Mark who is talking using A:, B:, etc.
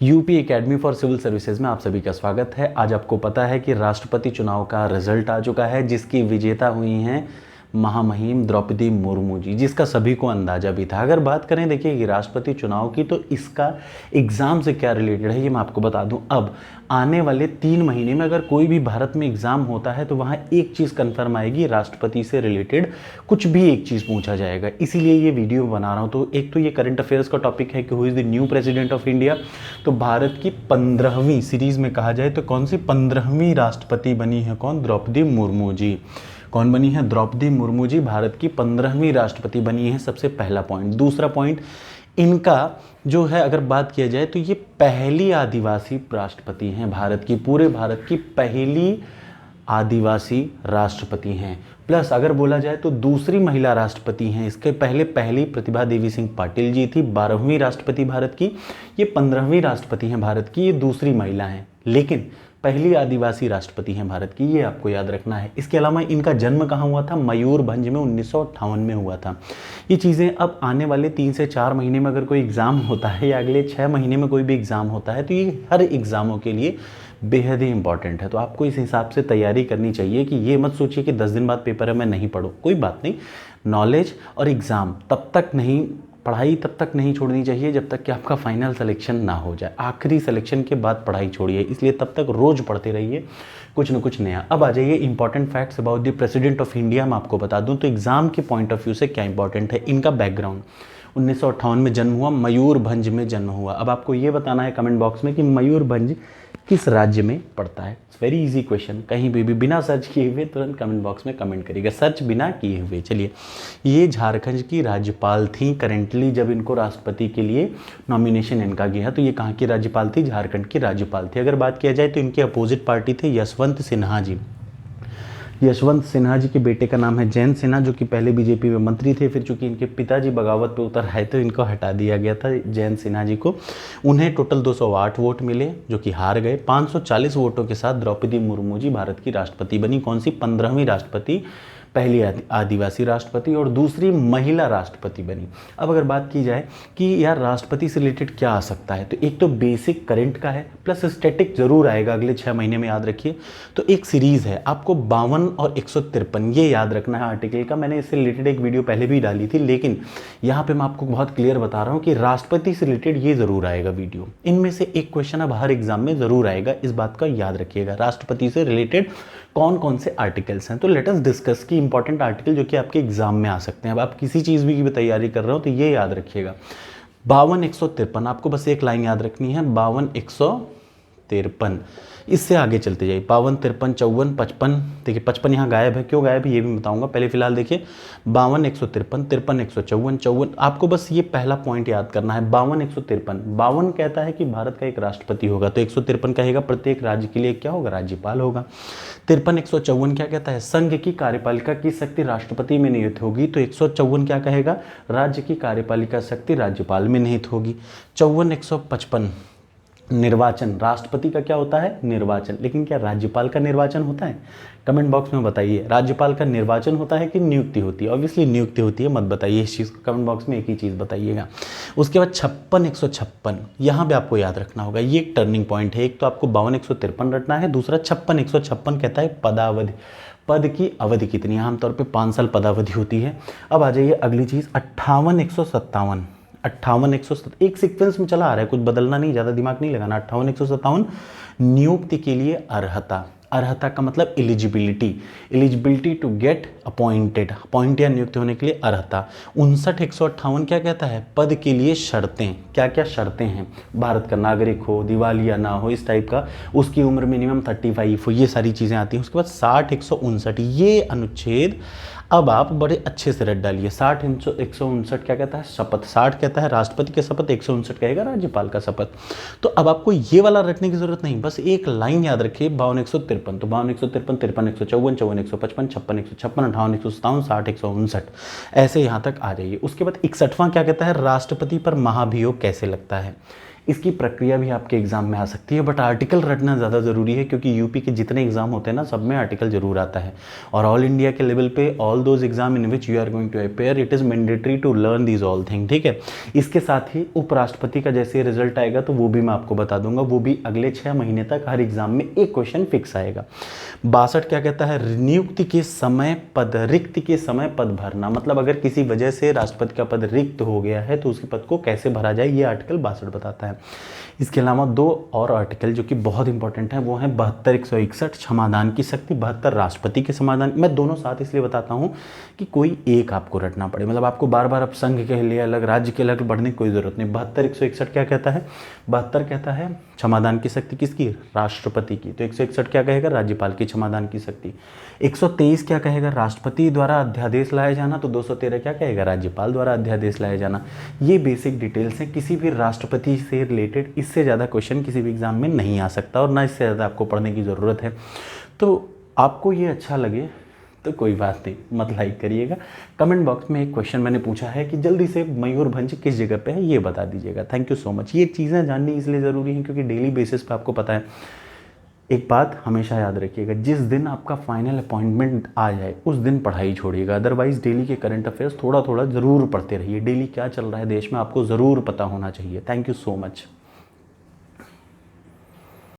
A: UP academy for civil services में आप सभी का स्वागत है। आज आपको पता है कि राष्ट्रपति चुनाव का रिजल्ट आ चुका है, जिसकी विजेता हुई हैं महामहिम द्रौपदी मुर्मू जी, जिसका सभी को अंदाजा भी था। अगर बात करें देखिए कि राष्ट्रपति चुनाव की, तो इसका एग्ज़ाम से क्या रिलेटेड है ये मैं आपको बता दूं। अब आने वाले 3 महीने में अगर कोई भी भारत में एग्ज़ाम होता है तो वहाँ एक चीज़ कन्फर्म आएगी, राष्ट्रपति से रिलेटेड कुछ भी एक चीज़ पूछा जाएगा। इसीलिए ये वीडियो बना रहा हूँ। तो एक तो ये करंट अफेयर्स का टॉपिक है कि who is the new president of India. तो भारत की 15वीं सीरीज़ में कहा जाए तो कौन सी 15वीं राष्ट्रपति बनी है, कौन? द्रौपदी मुर्मू जी। कौन बनी है? द्रौपदी मुर्मू जी भारत की 15वीं राष्ट्रपति बनी है। सबसे पहला पॉइंट। दूसरा पॉइंट, इनका जो है अगर बात किया जाए तो ये पहली आदिवासी राष्ट्रपति हैं भारत की, पूरे भारत की पहली आदिवासी राष्ट्रपति हैं। प्लस अगर बोला जाए तो दूसरी महिला राष्ट्रपति हैं। इसके पहले पहली प्रतिभा देवी सिंह पाटिल जी थी, 12वीं राष्ट्रपति भारत की। ये 15वीं राष्ट्रपति हैं भारत की, ये दूसरी महिला हैं, लेकिन पहली आदिवासी राष्ट्रपति हैं भारत की, ये आपको याद रखना है। इसके अलावा इनका जन्म कहाँ हुआ था? मयूरभंज में 1958 में हुआ था। ये चीज़ें अब आने वाले 3 से 4 महीने में अगर कोई एग्ज़ाम होता है या अगले 6 महीने में कोई भी एग्ज़ाम होता है तो ये हर एग्ज़ामों के लिए बेहद ही इंपॉर्टेंट है। तो आपको इस हिसाब से तैयारी करनी चाहिए कि ये मत सोचिए कि 10 दिन बाद पेपर है मैं नहीं पढ़ूँ, कोई बात नहीं। नॉलेज और एग्ज़ाम तब तक नहीं, पढ़ाई तब तक नहीं छोड़नी चाहिए जब तक कि आपका फाइनल सिलेक्शन ना हो जाए। आखिरी सिलेक्शन के बाद पढ़ाई छोड़िए, इसलिए तब तक रोज़ पढ़ते रहिए कुछ न कुछ नया। अब आ जाइए important facts about the president of India. मैं आपको बता दूं तो एग्जाम के पॉइंट ऑफ व्यू से क्या इंपॉर्टेंट है। इनका बैकग्राउंड, 1958 में जन्म हुआ, मयूरभंज में जन्म हुआ। अब आपको ये बताना है कमेंट बॉक्स में कि मयूरभंज किस राज्य में पड़ता है। वेरी इजी क्वेश्चन, कहीं भी बिना सर्च किए हुए तुरंत कमेंट बॉक्स में कमेंट करिएगा, सर्च बिना किए हुए। चलिए, ये झारखंड की राज्यपाल थी करेंटली, जब इनको राष्ट्रपति के लिए नॉमिनेशन इनका गया तो ये कहाँ की राज्यपाल थी? झारखंड की राज्यपाल थी। अगर बात किया जाए तो इनके अपोजिट पार्टी थे यशवंत सिन्हा जी। यशवंत सिन्हा जी के बेटे का नाम है जयंत सिन्हा, जो कि पहले बीजेपी में मंत्री थे, फिर चूंकि इनके पिताजी बगावत पे उतर आए तो इनको हटा दिया गया था जयंत सिन्हा जी को। उन्हें टोटल 208 वोट मिले, जो कि हार गए। 540 वोटों के साथ द्रौपदी मुर्मू जी भारत की राष्ट्रपति बनी। कौन सी? 15वीं राष्ट्रपति, पहली आदिवासी राष्ट्रपति और दूसरी महिला राष्ट्रपति बनी। अब अगर बात की जाए कि यार राष्ट्रपति से रिलेटेड क्या आ सकता है, तो एक तो बेसिक करंट का है, प्लस स्टैटिक जरूर आएगा अगले 6 महीने में, याद रखिए। तो एक सीरीज़ है, आपको 52 और 153 ये याद रखना है आर्टिकल का। मैंने इससे रिलेटेड एक वीडियो पहले भी डाली थी, लेकिन यहाँ पर मैं आपको बहुत क्लियर बता रहा हूँ कि राष्ट्रपति से रिलेटेड ये ज़रूर आएगा वीडियो। इनमें से एक क्वेश्चन अब हर एग्जाम में ज़रूर आएगा, इस बात का याद रखिएगा। राष्ट्रपति से रिलेटेड कौन कौन से आर्टिकल्स हैं, तो लेट अस डिस्कस की इंपॉर्टेंट आर्टिकल जो कि आपके एग्जाम में आ सकते हैं। अब आप किसी चीज़ भी की तैयारी कर रहे हो तो ये याद रखिएगा, 52 153, आपको बस एक लाइन याद रखनी है, 52 153। इससे आगे चलते जाइए, 52 53 54 55। देखिए 55 यहाँ गायब है, क्यों गायब है ये भी बताऊंगा। पहले फिलहाल देखिए 52 153 53 154 54। आपको बस ये पहला पॉइंट याद करना है, 52 153। 52 कहता है कि भारत का एक राष्ट्रपति होगा, तो 153 कहेगा प्रत्येक राज्य के लिए क्या होगा? राज्यपाल होगा। 53 154 क्या कहता है? संघ की कार्यपालिका की शक्ति राष्ट्रपति में निहित होगी, तो 154 क्या कहेगा? राज्य की कार्यपालिका शक्ति राज्यपाल में निहित होगी। 54 155 निर्वाचन, राष्ट्रपति का क्या होता है? निर्वाचन। लेकिन क्या राज्यपाल का निर्वाचन होता है? कमेंट बॉक्स में बताइए, राज्यपाल का निर्वाचन होता है कि नियुक्ति होती है? ऑब्वियसली नियुक्ति होती है, मत बताइए इस चीज़ को, कमेंट बॉक्स में एक ही चीज़ बताइएगा। उसके बाद 56 156, यहाँ पे आपको याद रखना होगा, ये एक टर्निंग पॉइंट है। एक तो आपको 52 153 रटना है, दूसरा 56 156 कहता है पदावधि, पद की अवधि कितनी है? आमतौर पर 5 साल पदावधि होती है। अब आ जाइए अगली चीज़, 58 157। 58 157 एक सीक्वेंस में चला आ रहा है, कुछ बदलना नहीं, ज़्यादा दिमाग नहीं लगाना। 58 157 नियुक्ति के लिए अर्हता। अर्हता का मतलब eligibility, eligibility to get appointed, appoint या नियुक्त होने के लिए अर्हता। 59 158 क्या कहता है? पद के लिए शर्तें। क्या क्या शर्तें हैं? भारत का नागरिक हो, दिवालिया ना हो, इस टाइप का, उसकी उम्र मिनिमम 35 हो, ये सारी चीज़ें आती हैं। उसके बाद 60 159 ये अनुच्छेद अब आप बड़े अच्छे से रट डालिए। 60 159 क्या कहता है? शपथ। 60 कहता है राष्ट्रपति का शपथ, 159 कहेगा राज्यपाल का शपथ। तो अब आपको ये वाला रटने की जरूरत नहीं, बस एक लाइन याद रखिए, 52 153। तो 52 153 53 154 54 155 56 156 58 157 60 159, ऐसे यहाँ तक आ जाइए। उसके बाद 61वां क्या कहता है? राष्ट्रपति पर महाभियोग कैसे लगता है? इसकी प्रक्रिया भी आपके एग्जाम में आ सकती है, बट आर्टिकल रटना ज़्यादा ज़रूरी है क्योंकि यूपी के जितने एग्जाम होते हैं ना सब में आर्टिकल जरूर आता है। और ऑल इंडिया के लेवल पे all those exam in which you are going to appear it is mandatory to learn these all thing, ठीक है। इसके साथ ही उपराष्ट्रपति का जैसे रिजल्ट आएगा तो वो भी मैं आपको बता दूंगा, वो भी अगले 6 महीने तक हर एग्जाम में एक क्वेश्चन फिक्स आएगा। 62 क्या कहता है, नियुक्ति के समय पद, रिक्त के समय पद भरना, मतलब अगर किसी वजह से राष्ट्रपति का पद रिक्त हो गया है तो उसके पद को कैसे भरा जाए, ये आर्टिकल 62 बताता है। इसके अलावा 2 और आर्टिकल जो कि बहुत इंपॉर्टेंट है वो है 72 161 क्षमादान की शक्ति, 72 राष्ट्रपति के समाधान। मैं दोनों साथ इसलिए बताता हूँ कि कोई एक आपको रटना पड़े, मतलब आपको बार बार अब संघ के लिए अलग, राज्य के अलग पढ़ने की कोई जरूरत नहीं। 72 161 क्या कहता है, 72 कहता है क्षमादान की शक्ति किसकी, राष्ट्रपति की, तो 161 क्या कहेगा, राज्यपाल की क्षमादान की शक्ति। 123 क्या कहेगा, राष्ट्रपति द्वारा अध्यादेश लाया जाना, तो 213 क्या कहेगा, राज्यपाल द्वारा अध्यादेश लाया जाना। ये बेसिक डिटेल्स हैं किसी भी राष्ट्रपति से रिलेटेड, इससे ज़्यादा क्वेश्चन किसी भी एग्जाम में नहीं आ सकता और ना इससे ज़्यादा आपको पढ़ने की ज़रूरत है। तो आपको ये अच्छा लगे तो कोई बात नहीं, मत लाइक करिएगा। कमेंट बॉक्स में एक क्वेश्चन मैंने पूछा है कि जल्दी से मयूरभंज किस जगह पे है, ये बता दीजिएगा। Thank you so much. ये चीज़ें जाननी इसलिए ज़रूरी हैं क्योंकि डेली बेसिस पे आपको पता है, एक बात हमेशा याद रखिएगा, जिस दिन आपका फाइनल अपॉइंटमेंट आ जाए उस दिन पढ़ाई छोड़िएगा, अदरवाइज डेली के करंट अफेयर्स थोड़ा थोड़ा ज़रूर पढ़ते रहिए। डेली क्या चल रहा है देश में आपको ज़रूर पता होना चाहिए। Thank you so much.